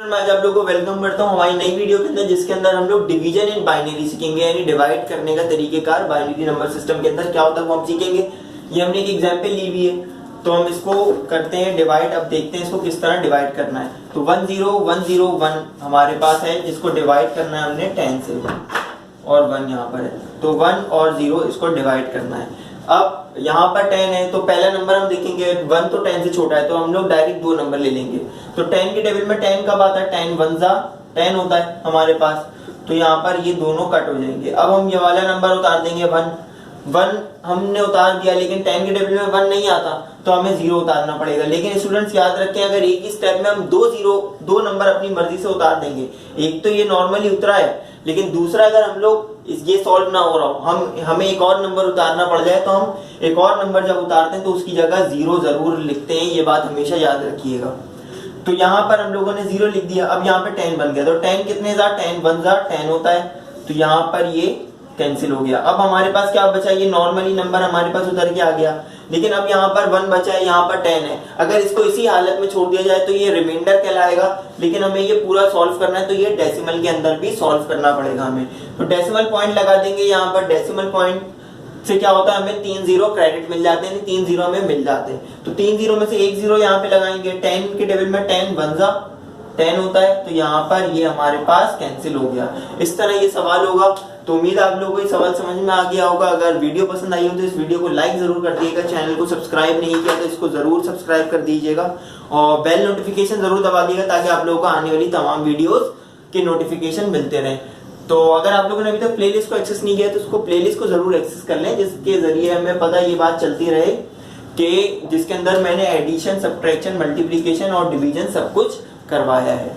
मैं आज आप लोगों को वेलकम करता हूं हमारी नई वीडियो के अंदर, जिसके अंदर हम लोग डिवीजन इन बाइनरी सीखेंगे, यानी डिवाइड करने का तरीकेकार बाइनरी नंबर सिस्टम के अंदर क्या होता है वो हम सीखेंगे। ये हमने एक एग्जांपल ली हुई है, तो हम इसको करते हैं डिवाइड। अब देखते हैं इसको किस तरह डिवाइड करना है। तो 10101 हमारे पास है, जिसको डिवाइड करना है हमने 10 से, और 1 यहाँ पर है, तो 1 और 0 इसको डिवाइड करना है। अब यहाँ पर 10 है, तो पहला नंबर हम देखेंगे 1 तो 10 से छोटा है, तो हम लोग डायरेक्ट 2 नंबर ले लेंगे। तो 10 के टेबल में 10 कब आता है, 10 1 जा 10 होता है हमारे पास, तो यहाँ पर ये दोनों कट हो जाएंगे। अब हम ये वाला नंबर उतार देंगे 1 हमने उतार दिया, लेकिन 10 के टेबल में 1 नहीं आता, तो हमें 0 उतारना पड़ेगा। लेकिन स्टूडेंट्स याद रखें, अगर एक ही स्टेप में हम दो नंबर अपनी मर्जी से उतार देंगे, एक तो ये नॉर्मली उतरा है, लेकिन दूसरा अगर हम लोग ये सॉल्व ना हो रहा हो, हमें एक और नंबर उतारना पड़ जाए, तो हम एक और नंबर जब उतारते हैं तो उसकी जगह 0 जरूर लिखते हैं, ये बात हमेशा याद रखिएगा। तो यहाँ पर हम लोगों ने 0 लिख दिया। अब यहाँ पे 10 बन गया, तो 10 कितने जा 10 1 जा 10 होता है, तो यहाँ पर ये कैंसिल हो गया। अब हमारे पास क्या बचा, ये नॉर्मली नंबर हमारे पास उतर के आ गया, लेकिन अब यहाँ पर 1 बचा है, यहाँ पर 10 है। अगर इसको इसी हालत में छोड़ दिया जाए तो ये रिमाइंडर कहलाएगा, लेकिन हमें ये पूरा सॉल्व करना है, तो ये डेसिमल के अंदर भी सॉल्व करना पड़ेगा हमें। तो डेसिमल पॉइंट लगा देंगे यहाँ पर। डेसिमल पॉइंट से क्या होता है, हमें 3 0 क्रेडिट मिल जाते हैं, 3 0 हमें मिल जाते हैं। तो 3 0 में से एक 0 यहाँ पे लगाएंगे। 10 के टेबल में 10 1 जा 10 होता है, तो यहाँ पर ये हमारे पास कैंसिल हो गया। इस तरह ये सवाल होगा। तो उम्मीद है आप लोगों को ये सवाल समझ में आ गया होगा। अगर वीडियो पसंद आई हो तो इस वीडियो को लाइक जरूर कर दीजिएगा। चैनल को सब्सक्राइब नहीं किया तो इसको जरूर सब्सक्राइब कर दीजिएगा, और बेल नोटिफिकेशन जरूर दबा दीजिएगा, ताकि आप लोगों को आने वाली तमाम वीडियोस के नोटिफिकेशन मिलते रहे। तो अगर आप लोगों ने अभी तक प्लेलिस्ट को एक्सेस नहीं किया तो उसको प्लेलिस्ट को जरूर एक्सेस कर लें, जिसके जरिए हमें पता ये बात चलती रहे कि जिसके अंदर मैंने एडिशन, सब्ट्रैक्शन, मल्टीप्लिकेशन और डिवीजन सब कुछ करवाया है।